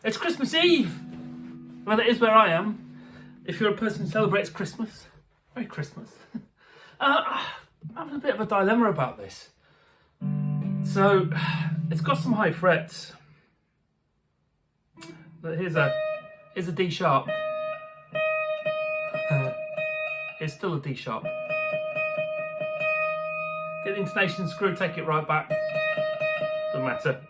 It's Christmas Eve! Well, it is where I am. If you're a person who celebrates Christmas, Merry Christmas. I'm having a bit of a dilemma about this. So, it's got some high frets. But here's a D sharp. It's still a D sharp. Get the intonation screw, take it right back. Doesn't matter.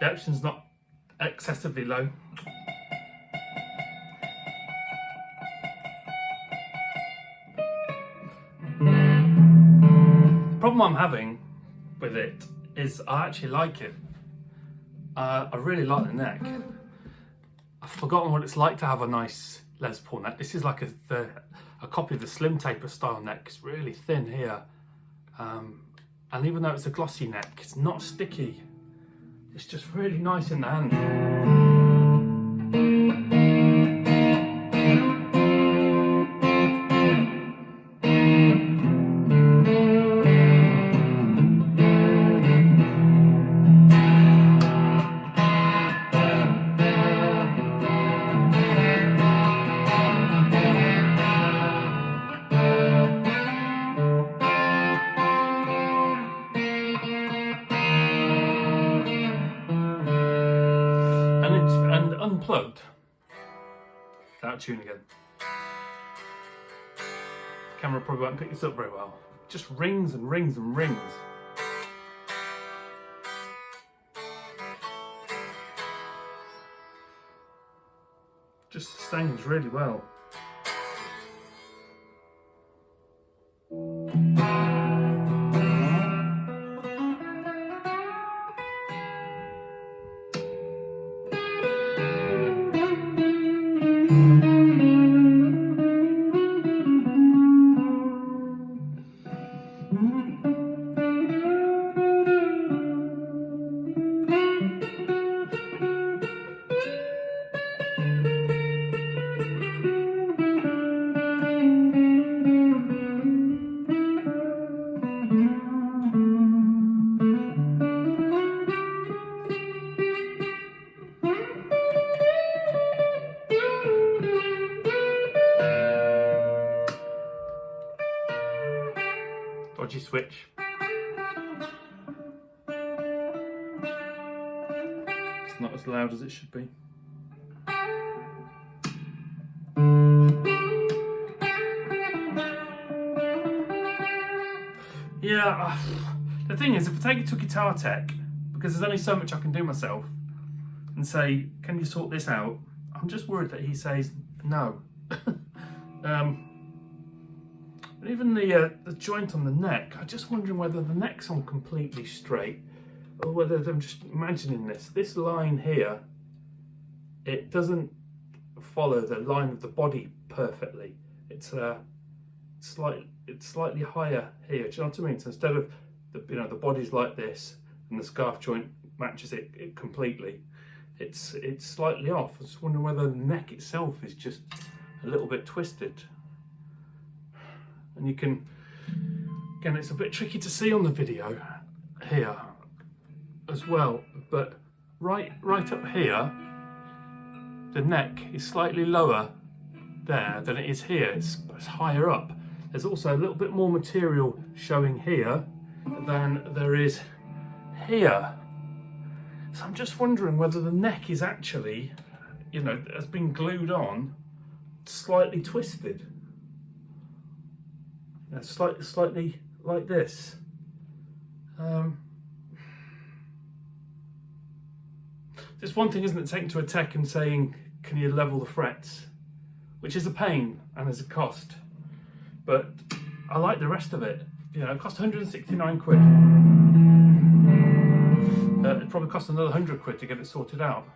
The action's not excessively low. The problem I'm having with it is I actually like it. I really like the neck. I've forgotten what it's like to have a nice Les Paul neck. This is like a copy of the Slim Taper style neck. It's really thin here. And even though it's a glossy neck, it's not sticky. It's just really nice in the hand. And unplugged, out of tune again. Camera probably won't pick this up very well. Just rings and rings and rings. Just sustains really well. Dodgy switch. It's not as loud as it should be. Yeah, the thing is, if I take it to a guitar tech, because there's only so much I can do myself, and say, can you sort this out? I'm just worried that he says no. But even the joint on the neck, I'm just wondering whether the neck's on completely straight or whether I'm just imagining this. This line here, it doesn't follow the line of the body perfectly. It's slightly higher here. Do you know what I mean? So instead of the body's like this and the scarf joint matches it completely, it's slightly off. I was wondering whether the neck itself is just a little bit twisted. And you can, again, it's a bit tricky to see on the video here as well, but right up here, the neck is slightly lower there than it is here. It's higher up. There's also a little bit more material showing here than there is here. So I'm just wondering whether the neck is actually, has been glued on, slightly twisted. Slightly like this. Just one thing, isn't it, taking to a tech and saying, can you level the frets? Which is a pain and is a cost. But I like the rest of it. It cost 169 quid. It probably cost another 100 quid to get it sorted out.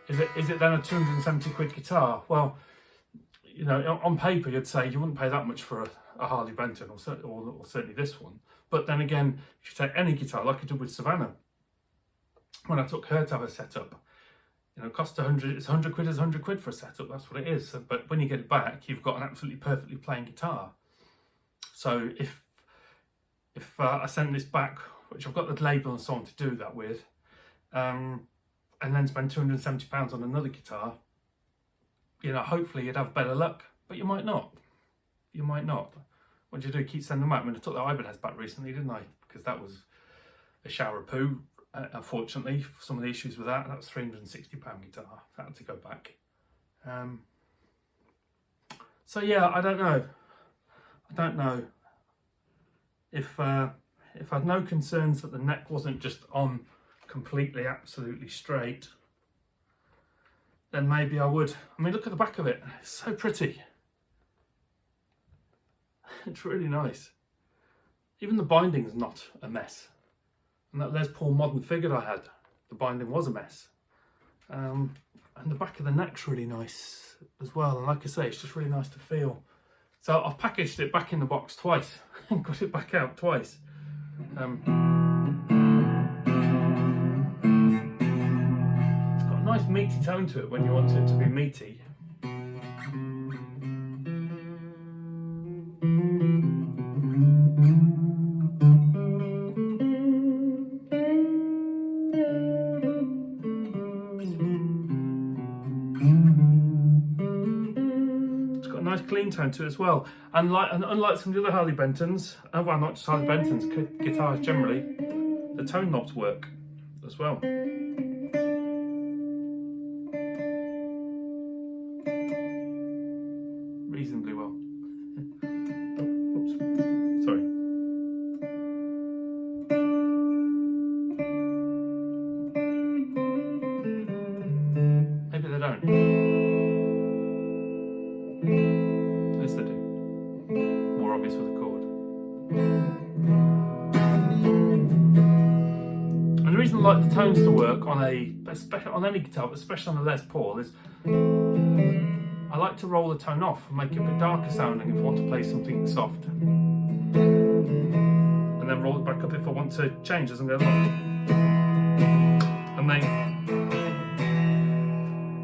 Is it then a 270 quid guitar? Well, on paper you'd say you wouldn't pay that much for a Harley Benton, or certainly this one. But then again, if you take any guitar, like I did with Savannah, when I took her to have a setup, you know, it cost 100, it's 100 quid is 100 quid for a setup, that's what it is. So, but when you get it back, you've got an absolutely perfectly playing guitar. So if I send this back, which I've got the label and so on to do that with, and then spend £270 on another guitar, you know, hopefully you'd have better luck, but you might not. You might not. What do you do? Keep sending them out. I mean, I took the Ibanez back recently, didn't I? Because that was a shower of poo. Unfortunately, some of the issues with that was £360 guitar. That had to go back. So yeah, I don't know. If I'd no concerns that the neck wasn't just on completely, absolutely straight, then maybe I would. I mean, look at the back of it. It's so pretty. It's really nice. Even the binding's not a mess. And that Les Paul Modern Figure I had, the binding was a mess. And the back of the neck's really nice as well. And like I say, it's just really nice to feel. So I've packaged it back in the box twice and got it back out twice. It's got a nice meaty tone to it when you want it to be meaty. Nice clean tone to it as well, and unlike some of the other Harley Bentons, well, not just Harley Bentons, guitars generally, the tone knobs work as well. Reasonably well. Oops, sorry. Maybe they don't. Yes, they do. More obvious with a chord. And the reason I like the tones to work on any guitar, but especially on a Les Paul, is I like to roll the tone off and make it a bit darker sounding if I want to play something soft, and then roll it back up if I want to change as I'm going along.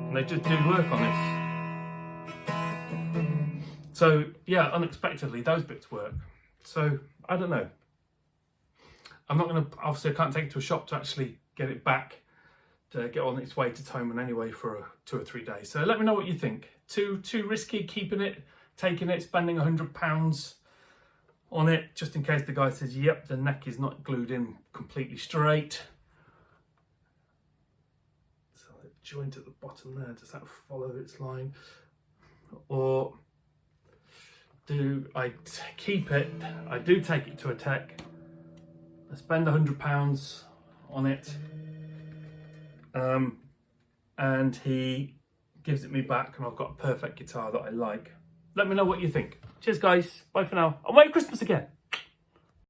And they just do work on this. So yeah, unexpectedly those bits work. So I don't know. I'm not going to, obviously I can't take it to a shop to actually get it back, to get on its way to Thomann anyway for 2 or 3 days. So let me know what you think. Too risky keeping it, taking it, spending £100 on it, just in case the guy says, yep, the neck is not glued in completely straight. So the joint at the bottom there, does that follow its line? Or do I keep it? I do take it to a tech. I spend £100 on it, and he gives it me back, and I've got a perfect guitar that I like. Let me know what you think. Cheers, guys. Bye for now. And Merry Christmas again.